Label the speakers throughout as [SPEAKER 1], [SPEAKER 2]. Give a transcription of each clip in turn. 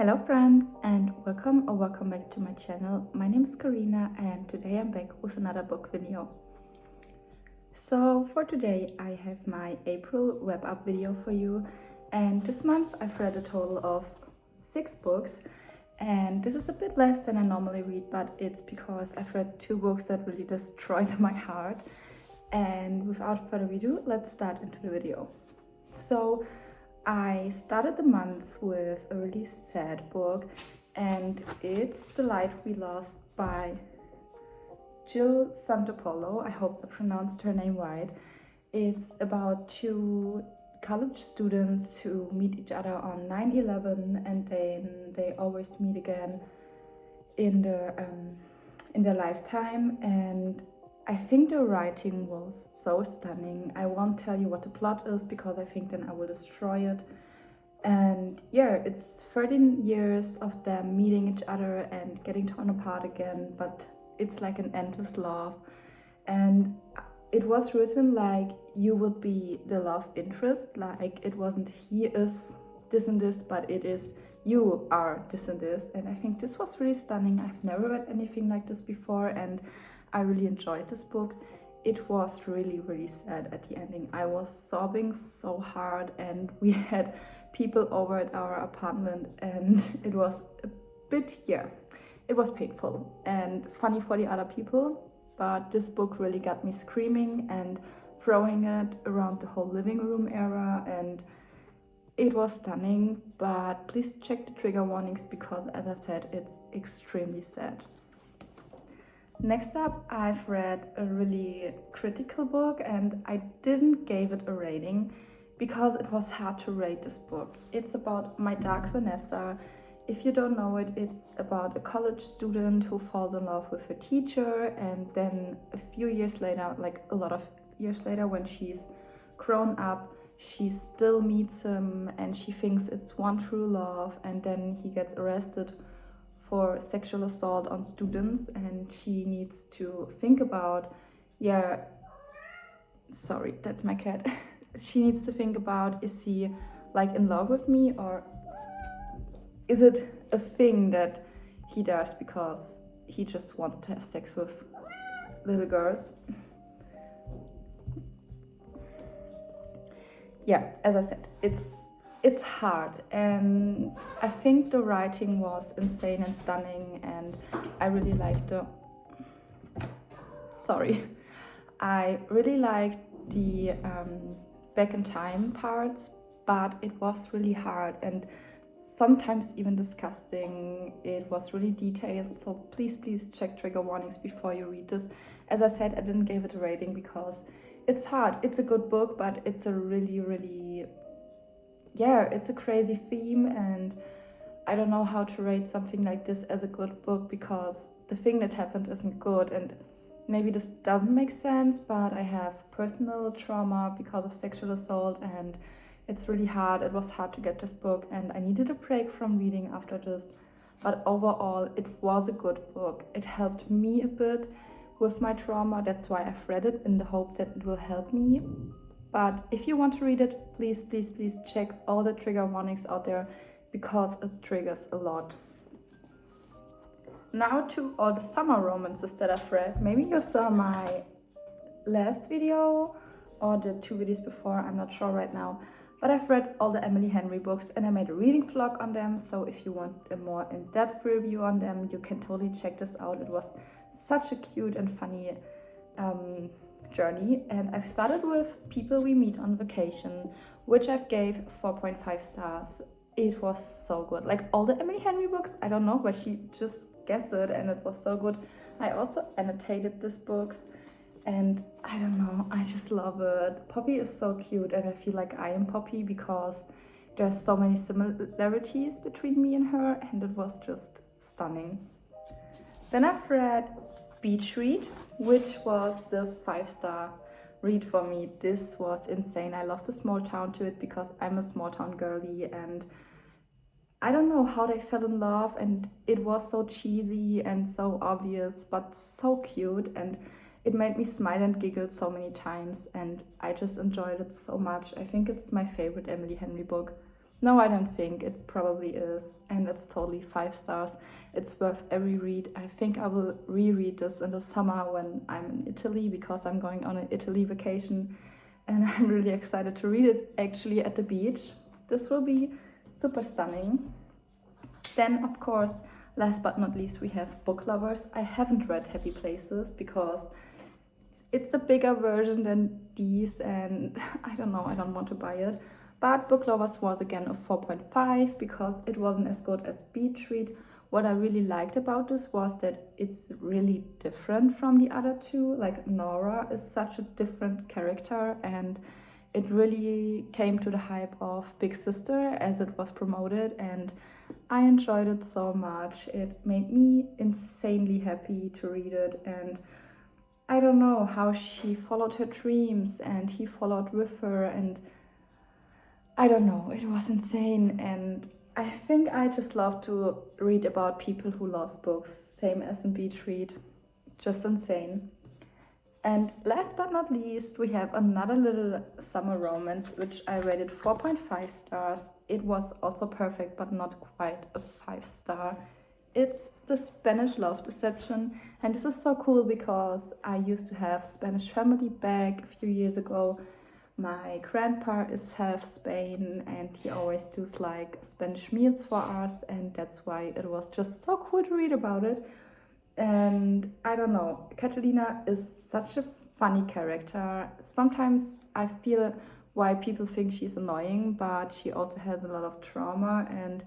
[SPEAKER 1] Hello friends and welcome back to my channel. My name is Karina and today I'm back with another book video. So for today I have my April wrap-up video for you, and this month I've read a total of 6 books, and this is a bit less than I normally read, but it's because I've read 2 books that really destroyed my heart. And without further ado, let's start into the video. So I started the month with a really sad book, and it's The Light We Lost by Jill Santopolo. I hope I pronounced her name right. It's about 2 college students who meet each other on 9/11, and then they always meet again in their lifetime. And I think the writing was so stunning. I won't tell you what the plot is because I think then I will destroy it. And yeah, it's 13 years of them meeting each other and getting torn apart again, but it's like an endless love. And it was written like you would be the love interest, like it wasn't he is this and this, but it is you are this and this. And I think this was really stunning. I've never read anything like this before, and I really enjoyed this book. It was really, really sad at the ending. I was sobbing so hard, and we had people over at our apartment, and it was a bit, it was painful and funny for the other people, but this book really got me screaming and throwing it around the whole living room area, and it was stunning. But please check the trigger warnings because, as I said, it's extremely sad. Next up, I've read a really critical book, and I didn't give it a rating because it was hard to rate this book. It's about My Dark Vanessa. If you don't know it, it's about a college student who falls in love with a teacher, and then a few years later, like a lot of years later, when she's grown up, she still meets him and she thinks it's one true love, and then he gets arrested for sexual assault on students, and she needs to think about, sorry, that's my cat. She needs to think about, is he like in love with me, or is it a thing that he does because he just wants to have sex with little girls? Yeah, as I said, it's hard, and I think the writing was insane and stunning, and I really liked I really liked the back in time parts, but it was really hard and sometimes even disgusting. It was really detailed, so please check trigger warnings before you read this. As I said, I didn't give it a rating because it's hard. It's a good book, but it's a really it's a crazy theme, and I don't know how to rate something like this as a good book because the thing that happened isn't good. And maybe this doesn't make sense, but I have personal trauma because of sexual assault, and it's really hard. It was hard to get this book, and I needed a break from reading after this. But overall, it was a good book. It helped me a bit with my trauma. That's why I've read it, in the hope that it will help me. But if you want to read it, please check all the trigger warnings out there because it triggers a lot. Now to all the summer romances that I've read. Maybe you saw my last video or the 2 videos before, I'm not sure right now. But I've read all the Emily Henry books, and I made a reading vlog on them. So if you want a more in-depth review on them, you can totally check this out. It was such a cute and funny journey. And I've started with People We Meet on Vacation, which I've gave 4.5 stars. It was so good. Like all the Emily Henry books, I don't know where she just gets it, and it was so good. I also annotated these books, and I don't know, I just love it. Poppy is so cute, and I feel like I am Poppy because there's so many similarities between me and her, and it was just stunning. Then I've read Beach Read, which was the 5-star read for me. This was insane. I love the small town to it because I'm a small town girly, and I don't know how they fell in love, and it was so cheesy and so obvious, but so cute, and it made me smile and giggle so many times, and I just enjoyed it so much. I think it's my favorite Emily Henry book. No, I don't think it probably is, and it's totally 5 stars. It's worth every read. I think I will reread this in the summer when I'm in Italy because I'm going on an Italy vacation and I'm really excited to read it actually at the beach. This will be super stunning. Then, of course, last but not least, we have Book Lovers. I haven't read Happy Places because it's a bigger version than these, and I don't know, I don't want to buy it. But Book Lovers was again a 4.5 because it wasn't as good as Beach Read. What I really liked about this was that it's really different from the other two. Like, Nora is such a different character, and it really came to the hype of Big Sister as it was promoted, and I enjoyed it so much. It made me insanely happy to read it, and I don't know how she followed her dreams and he followed with her, and I don't know, it was insane. And I think I just love to read about people who love books, same as in Beach Read, just insane. And last but not least, we have another little summer romance, which I rated 4.5 stars. It was also perfect, but not quite a 5 star. It's The Spanish Love Deception, and this is so cool because I used to have Spanish family back a few years ago. My grandpa is half Spain and he always does like Spanish meals for us, and that's why it was just so cool to read about it. And I don't know, Catalina is such a funny character. Sometimes I feel why people think she's annoying, but she also has a lot of trauma, and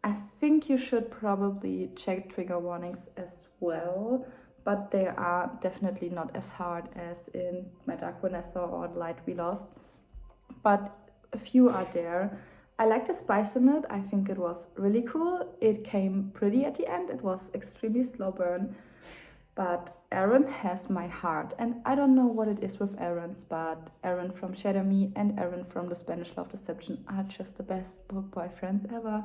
[SPEAKER 1] I think you should probably check trigger warnings as well, but they are definitely not as hard as in my Dark Vanessa or The Light We Lost. But a few are there. I like the spice in it. I think it was really cool. It came pretty at the end. It was extremely slow burn. But Aaron has my heart. And I don't know what it is with Aaron's, but Aaron from Shadow Me and Aaron from The Spanish Love Deception are just the best book boyfriends ever.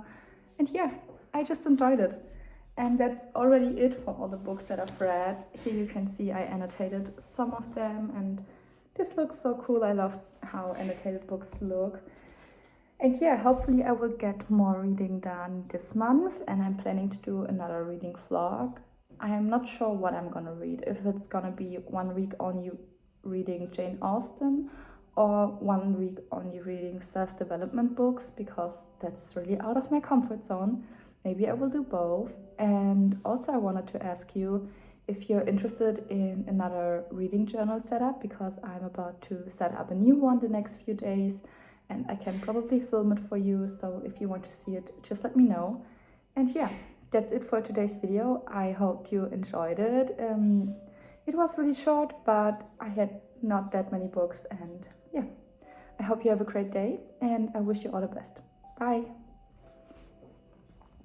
[SPEAKER 1] And yeah, I just enjoyed it. And that's already it for all the books that I've read. Here you can see I annotated some of them, and this looks so cool. I love how annotated books look. And yeah, hopefully I will get more reading done this month, and I'm planning to do another reading vlog. I am not sure what I'm gonna read, if it's gonna be 1 week only reading Jane Austen or 1 week only reading self-development books, because that's really out of my comfort zone. Maybe I will do both. And also I wanted to ask you if you're interested in another reading journal setup, because I'm about to set up a new one the next few days and I can probably film it for you. So if you want to see it, just let me know. And yeah, that's it for today's video. I hope you enjoyed it. It was really short, but I had not that many books, and yeah, I hope you have a great day and I wish you all the best. Bye.